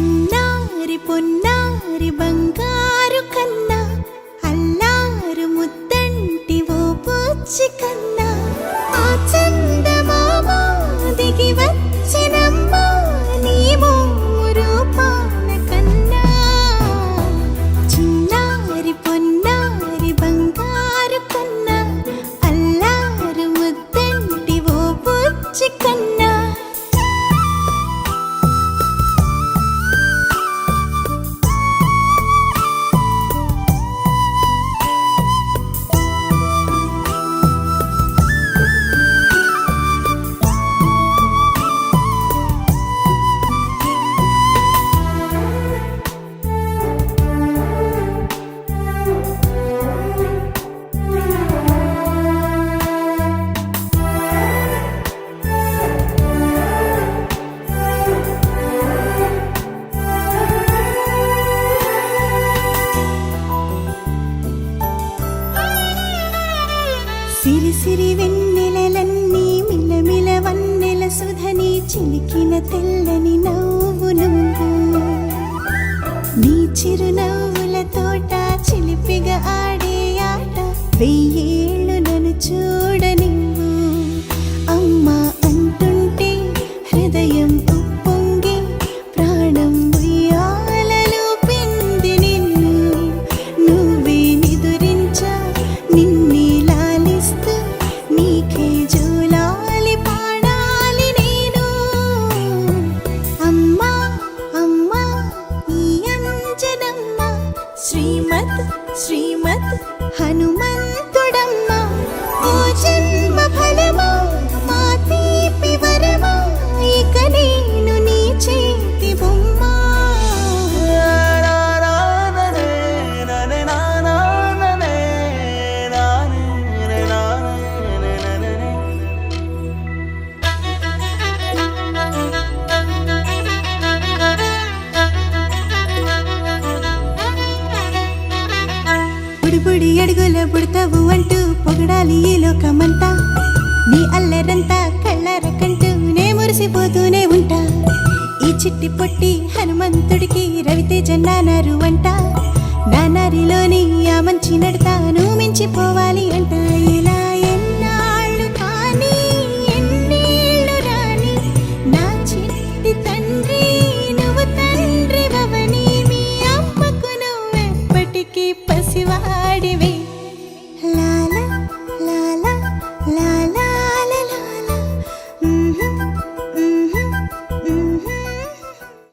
చిన్నారి పొన్నారి బంగారు కన్నా అల్లారు ముద్దంటి ఓ పూచి కన్నా ఆ చందమామ దిగి వచ్చినమ్మా నీ రూపాన కన్నా చిన్నారి పొన్నారి బంగారు కన్నా అల్లారు ముద్దంటి ఓ పూచి కన్నా సిరి సిరి వెన్నెలలన్నీ మిలమిల వన్నెల సుధని చిలికిన తెల్లని నవ్వు నువ్వు నీ చిరునవ్వుల తోట చిలిపిగా ఆడే ఆట వెయ్యేళ్ళు నన్ను చూడనివ్వు అమ్మా అంటుంటే హృదయం ఉప్పొంగి ప్రాణం ఉయ్యాలలో పిండి నిన్ను నువ్వే నిదురించా నిన్నే నీకే జోలాలి పాడాలి నేను అమ్మా అమ్మా ఈ అంజనమ్మ శ్రీమత్ శ్రీమత్ హనుమంతుడమ్మ ఓ జన్మ ఫలమా మా తీపి వరమా ఇక నేను నీ చేతి బొమ్మ బుడి అడుగుల బుడతావు అంటూ పొగడాలి ఈ లోకమంతా నీ అల్లరంతా కళ్ళారకంటూ నే మురిసిపోతూనే ఉంటా ఈ చిట్టి పొట్టి హనుమంతుడికి రవితేజ నానారు అంట నానారిలోని ఆ మంచి నడతాను మించిపోవాలి అంట